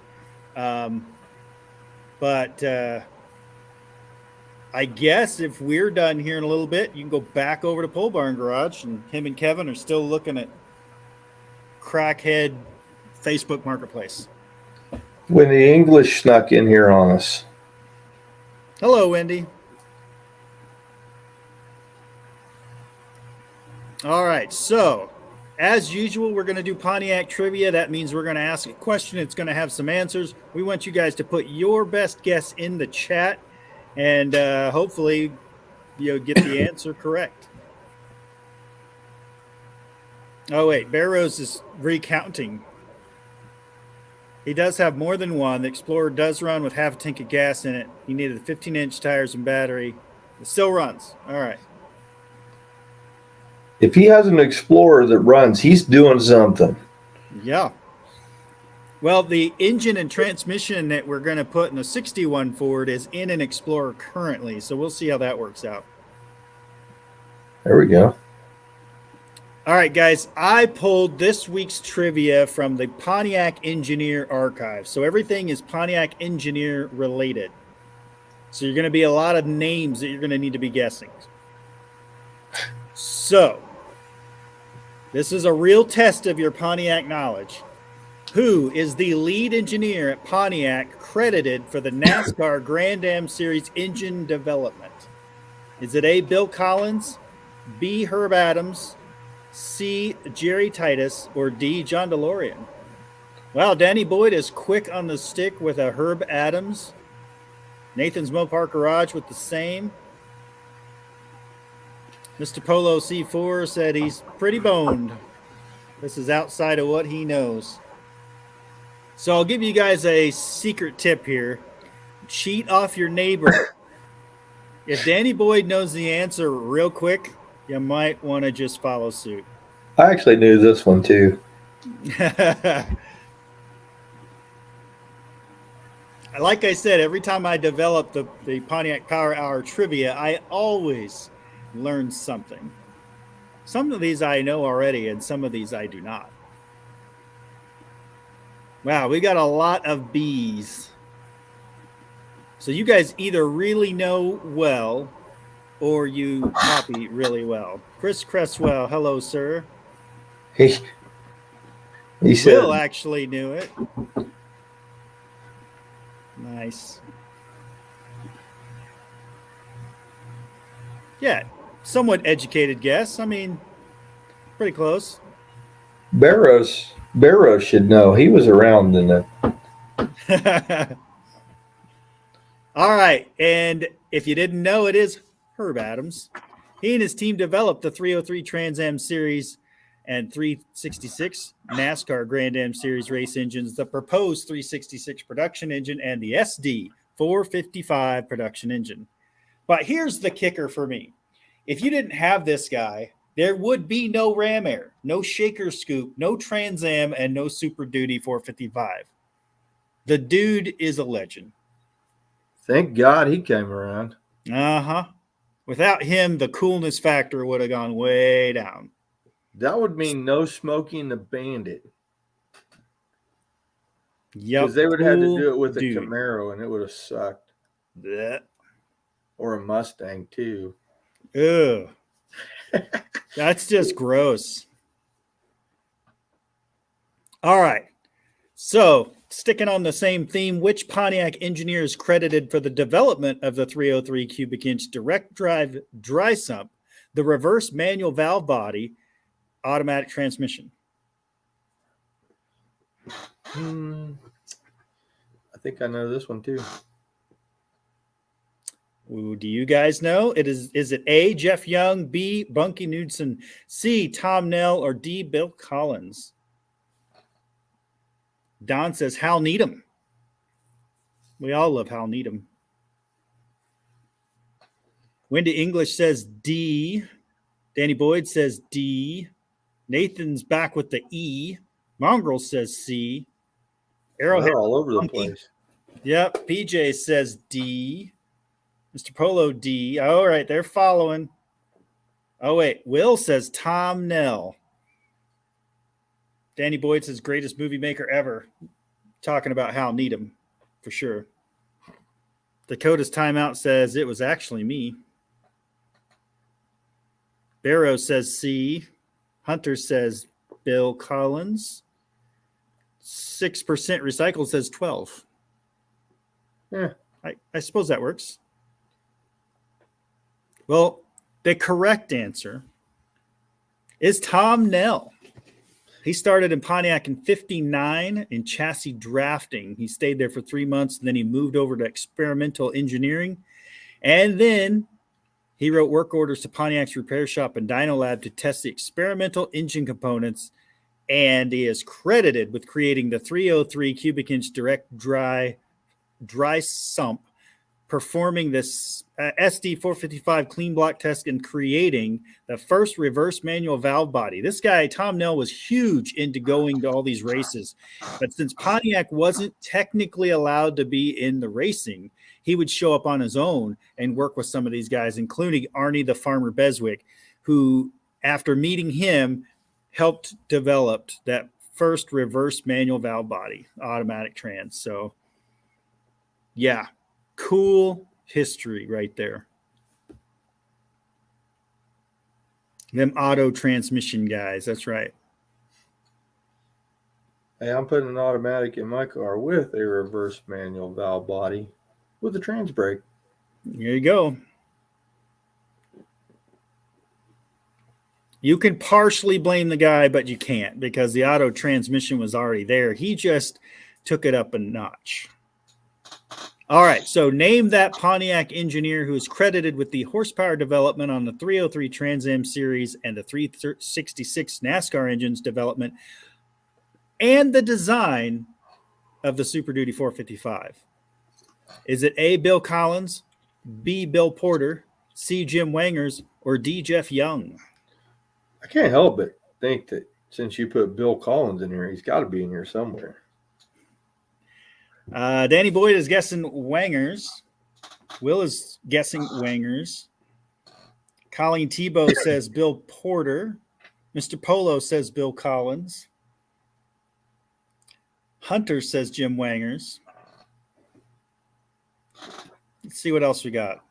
But I guess if we're done here in a little bit, you can go back over to Pole Barn Garage, and him and Kevin are still looking at crackhead Facebook Marketplace. When the English snuck in here on us. Hello, Wendy. All right, so as usual, we're going to do Pontiac trivia. That means we're going to ask a question. It's going to have some answers. We want you guys to put your best guess in the chat, and hopefully you'll get the answer correct. Oh, wait, Barrows is recounting. He does have more than one. The Explorer does run with half a tank of gas in it. He needed 15-inch tires and battery. It still runs. All right. If he has an Explorer that runs, he's doing something. Yeah. Well, the engine and transmission that we're going to put in the 61 Ford is in an Explorer currently, so we'll see how that works out. There we go. All right, guys, I pulled this week's trivia from the Pontiac Engineer Archive. So everything is Pontiac Engineer related. So you're going to be a lot of names that you're going to need to be guessing. So this is a real test of your Pontiac knowledge. Who is the lead engineer at Pontiac credited for the NASCAR Grand Am Series engine development? Is it A, Bill Collins, B, Herb Adams, C, Jerry Titus, or D, John DeLorean? Wow, Danny Boyd is quick on the stick with a Herb Adams. Nathan's Mopar Garage with the same. Mr. Polo C4 said he's pretty boned. This is outside of what he knows. So I'll give you guys a secret tip here. Cheat off your neighbor. If Danny Boyd knows the answer real quick, you might want to just follow suit. I actually knew this one too. Like I said, every time I develop the Pontiac Power Hour trivia, I always learn something. Some of these I know already, and some of these I do not. Wow, we got a lot of B's. So you guys either really know well or you copy really well. Chris Cresswell, hello, sir. He Will said, actually knew it. Nice. Yeah, somewhat educated guess. I mean, pretty close. Barrows should know. He was around in the. All right, and if you didn't know, it is Herb Adams. He and his team developed the 303 Trans Am Series and 366 NASCAR Grand Am Series race engines, the proposed 366 production engine, and the SD 455 production engine. But here's the kicker for me. If you didn't have this guy, there would be no Ram Air, no Shaker Scoop, no Trans Am, and no Super Duty 455. The dude is a legend. Thank God he came around. Uh-huh. Without him, the coolness factor would have gone way down. That would mean no Smoking the Bandit. Yep. Because they would have had to do it with dude. a Camaro, and it would have sucked. Blech. Or a Mustang, too. Ugh. That's just gross. All right. So, sticking on the same theme, which Pontiac engineer is credited for the development of the 303 cubic inch direct drive dry sump, the reverse manual valve body, automatic transmission? I think I know this one too. Ooh, do you guys know? Is it A, Jeff Young, B, Bunky Knudsen, C, Tom Nell, or D, Bill Collins? Don says Hal Needham. We all love Hal Needham. Wendy English says D. Danny Boyd says D. Nathan's back with the E. Mongrel says C. Arrowhead They're all over the Bunky. place. Yep. PJ says D. Mr. Polo D. All right, they're following. Oh, wait. Will says Tom Nell. Danny Boyd says greatest movie maker ever. Talking about Hal Needham, for sure. Dakota's timeout says it was actually me. Barrow says C. Hunter says Bill Collins. 6% recycled says 12. Yeah. I suppose that works. Well, the correct answer is Tom Nell. He started in Pontiac in 59 in chassis drafting. He stayed there for 3 months, and then he moved over to experimental engineering. And then he wrote work orders to Pontiac's repair shop and Dyno Lab to test the experimental engine components. And he is credited with creating the 303 cubic inch direct dry sump, performing this SD 455 clean block test, and creating the first reverse manual valve body. This guy, Tom Nell, was huge into going to all these races. But since Pontiac wasn't technically allowed to be in the racing, he would show up on his own and work with some of these guys, including Arnie the Farmer Beswick, who, after meeting him, helped develop that first reverse manual valve body, automatic trans. So, yeah. Cool history right there. Them auto transmission guys. That's right. Hey, I'm putting an automatic in my car with a reverse manual valve body with a trans brake. There you go. You can partially blame the guy, but you can't because the auto transmission was already there. He just took it up a notch. All right, so name that Pontiac engineer who is credited with the horsepower development on the 303 Trans Am series and the 366 NASCAR engines development and the design of the Super Duty 455. Is it A, Bill Collins, B, Bill Porter, C, Jim Wangers, or D, Jeff Young? I can't help but think that since you put Bill Collins in here, he's got to be in here somewhere. Danny Boyd is guessing Wangers. Will is guessing Wangers. Colleen Tebow says Bill Porter. Mr. Polo says Bill Collins. Hunter says Jim Wangers. Let's see what else we got.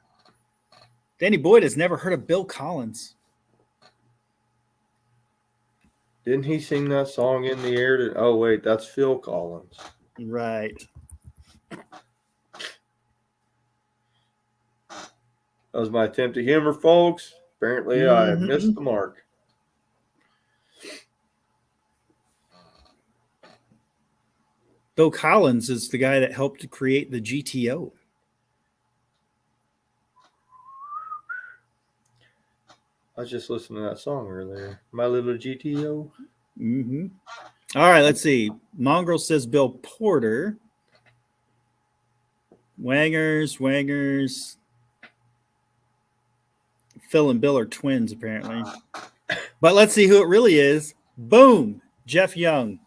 Danny Boyd has never heard of Bill Collins. Didn't he sing that song in the air? Oh, wait, that's Phil Collins. Right. That was my attempt at humor, folks. Apparently, I missed the mark. Bill Collins is the guy that helped to create the GTO. I was just listening to that song earlier. My Little GTO. Mm-hmm. All right, let's see. Mongrel says Bill Porter. Wangers. Phil and Bill are twins, apparently. But let's see who it really is. Boom! Jeff Young.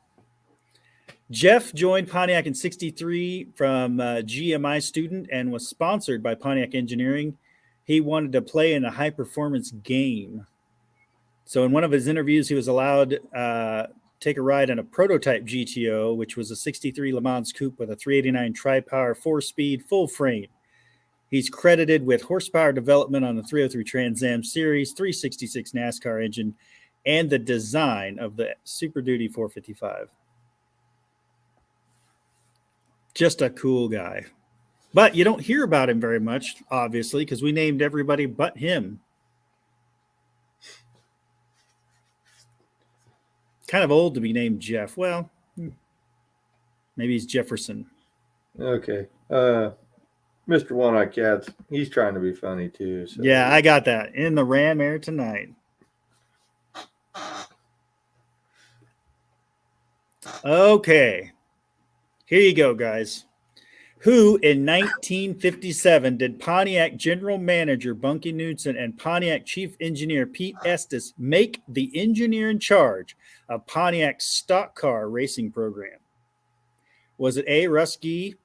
Jeff joined Pontiac in 1963 from a GMI student and was sponsored by Pontiac Engineering. He wanted to play in a high-performance game. So in one of his interviews, he was allowed to take a ride in a prototype GTO, which was a 63 Le Mans coupe with a 389 tri-power, 4-speed, full frame. He's credited with horsepower development on the 303 Trans Am series, 366 NASCAR engine, and the design of the Super Duty 455. Just a cool guy. But you don't hear about him very much, obviously, because we named everybody but him. Kind of old to be named Jeff. Well, maybe he's Jefferson. Okay. Mr. One-Eye Cats, he's trying to be funny too. So. Yeah, I got that. In the Ram Air tonight. Okay. Here you go, guys. Who in 1957 did Pontiac General Manager Bunky Knudsen and Pontiac Chief Engineer Pete Estes make the engineer in charge of Pontiac's stock car racing program? Was it A, Russ Gee,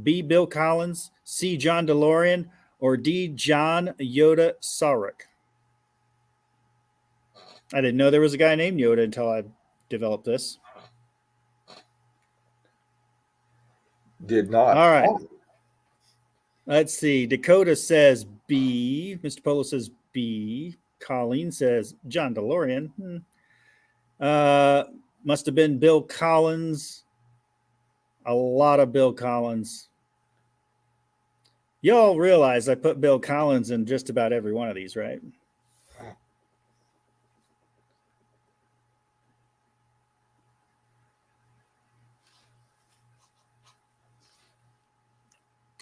B, Bill Collins, C, John DeLorean, or D, John Yoda Sarek? I didn't know there was a guy named Yoda until I developed this. Did not. All right. Let's see. Dakota says B. Mr. Polo says B. Colleen says John DeLorean. Must have been Bill Collins. A lot of Bill Collins. Y'all realize I put Bill Collins in just about every one of these, right?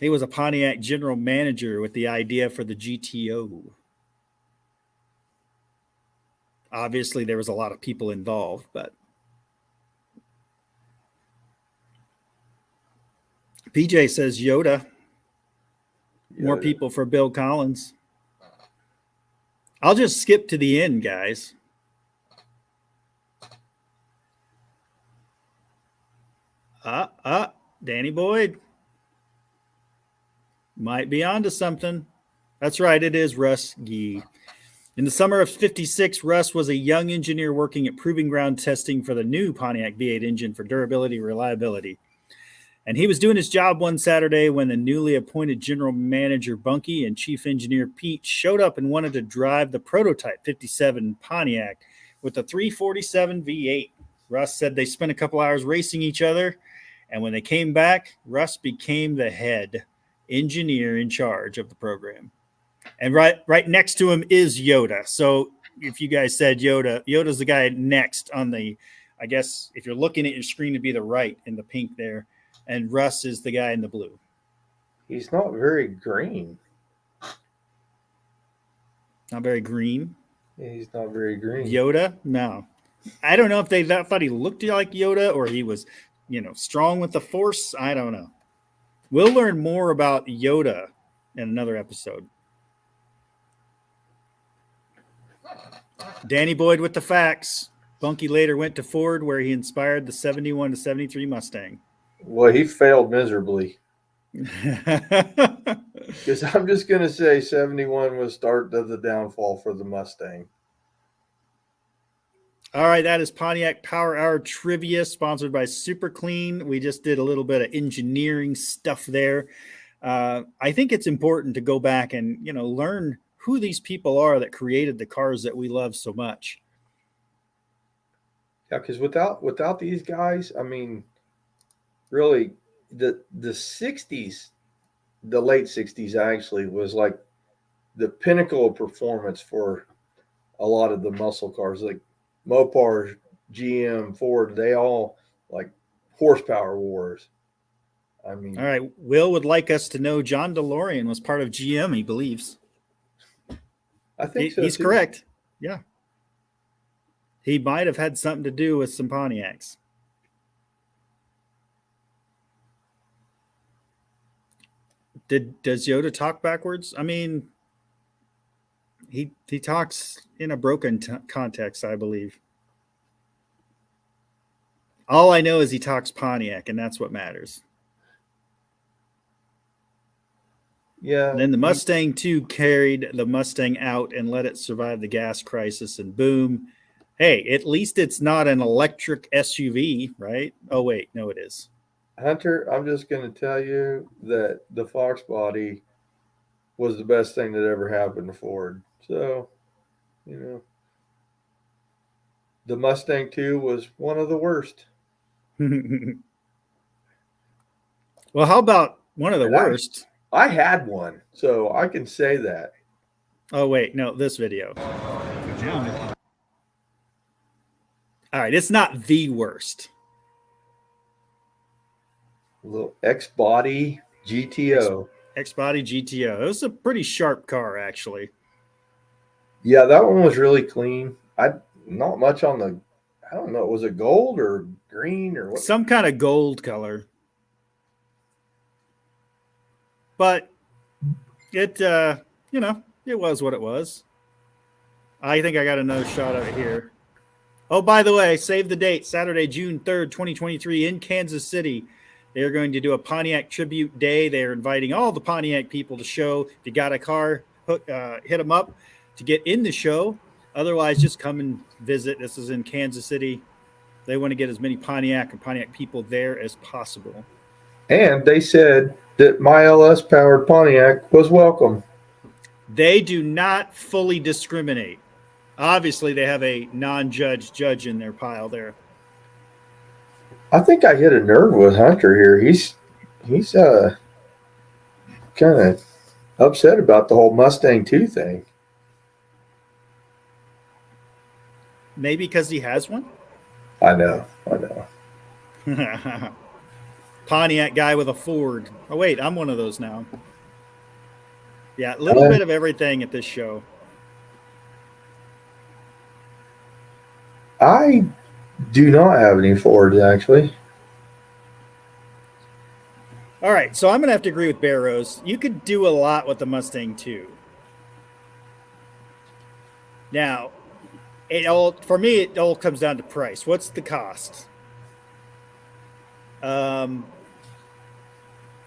He was a Pontiac general manager with the idea for the GTO. Obviously, there was a lot of people involved, but PJ says Yoda. More people for Bill Collins. I'll just skip to the end, guys. Danny Boyd. Might be onto something. That's right, it is Russ Gee. In the summer of '56, Russ was a young engineer working at proving ground testing for the new Pontiac V8 engine for durability and reliability. And he was doing his job one Saturday when the newly appointed general manager Bunky and chief engineer Pete showed up and wanted to drive the prototype 57 Pontiac with the 347 V8. Russ said they spent a couple hours racing each other, and when they came back, Russ became the head engineer in charge of the program. And right next to him is Yoda. So if you guys said Yoda, Yoda's the guy next on the, I guess if you're looking at your screen, to be the right in the pink there. And Russ is the guy in the blue. He's not very green. Not very green. Yeah, he's not very green. Yoda? No. I don't know if they thought he looked like Yoda or he was, strong with the Force. I don't know. We'll learn more about Yoda in another episode. Danny Boyd with the facts. Bunky later went to Ford, where he inspired the 71 to 73 Mustang. Well, he failed miserably. Because I'm just going to say 71 was start of the downfall for the Mustang. All right, that is Pontiac Power Hour trivia, sponsored by Super Clean. We just did a little bit of engineering stuff there. I think it's important to go back and learn who these people are that created the cars that we love so much. Yeah, because without these guys, I mean, really, the 60s, the late 60s actually was like the pinnacle of performance for a lot of the muscle cars, like Mopar, GM, Ford. They all like horsepower wars. I mean, all right. Will would like us to know John DeLorean was part of GM, he believes. I think so. He's correct. Yeah. He might have had something to do with some Pontiacs. Does Yoda talk backwards? I mean, he talks in a broken context, I believe. All I know is he talks Pontiac, and that's what matters. Yeah. And then the Mustang 2 carried the Mustang out and let it survive the gas crisis, and boom. Hey, at least it's not an electric SUV, right? Oh, wait. No, it is. Hunter, I'm just going to tell you that the Fox body was the best thing that ever happened to Ford. So, the Mustang 2 was one of the worst. Well, how about one of the worst? I had one, so I can say that. Oh, wait. No, this video. All right. It's not the worst. A little X-Body GTO. X-Body GTO. It was a pretty sharp car, actually. Yeah, that one was really clean. Not much on the, I don't know, was it gold or green or what? Some kind of gold color. But it, it was what it was. I think I got another shot of it here. Oh, by the way, save the date, Saturday, June 3rd, 2023 in Kansas City. They're going to do a Pontiac Tribute Day. They're inviting all the Pontiac people to show. If you got a car, hit them up to get in the show. Otherwise, just come and visit. This is in Kansas City. They want to get as many Pontiac and Pontiac people there as possible. And they said that my LS powered Pontiac was welcome. They do not fully discriminate. Obviously, they have a non-judge judge in their pile there. I think I hit a nerve with Hunter here. He's kind of upset about the whole Mustang 2 thing. Maybe because he has one. I know. Pontiac guy with a Ford. Oh wait, I'm one of those now. Yeah, a little bit of everything at this show. I do not have any Fords, actually. All right, so I'm going to have to agree with Barrows. You could do a lot with the Mustang too. Now, for me, it all comes down to price. What's the cost?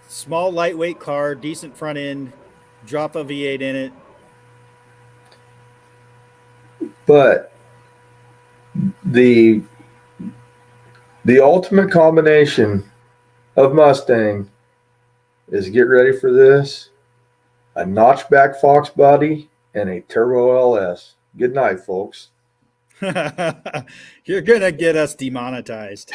Small, lightweight car, decent front end, drop a V8 in it. But the ultimate combination of Mustang is, get ready for this, a notchback Fox body and a turbo LS. Good night, folks. You're going to get us demonetized.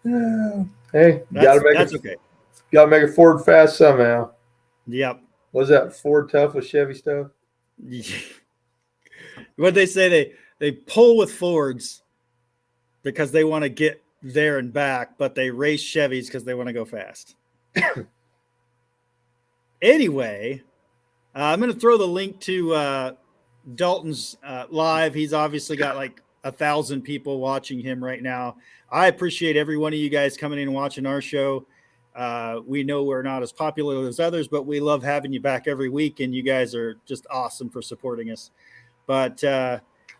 Hey, that's okay. Gotta make it Ford fast somehow. Yep. Was that Ford tough with Chevy stuff? What they say, they pull with Fords because they want to get there and back, but they race Chevys because they want to go fast. Anyway, I'm going to throw the link to Dalton's live. He's obviously got like 1,000 people watching him right now. I appreciate every one of you guys coming in and watching our show. We know we're not as popular as others, but we love having you back every week, and you guys are just awesome for supporting us. But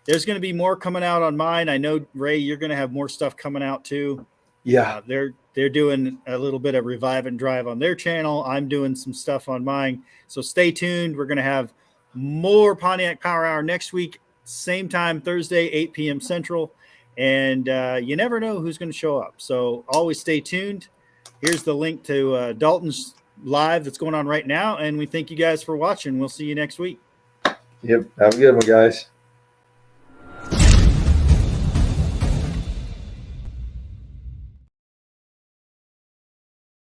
there's going to be more coming out on mine. I know, Ray, you're going to have more stuff coming out too. Yeah. They're doing a little bit of revive and drive on their channel. I'm doing some stuff on mine. So stay tuned. We're going to have more Pontiac Power Hour next week, same time, Thursday, 8 p.m. Central. And you never know who's going to show up. So always stay tuned. Here's the link to Dalton's live that's going on right now. And we thank you guys for watching. We'll see you next week. Yep. Have a good one, guys.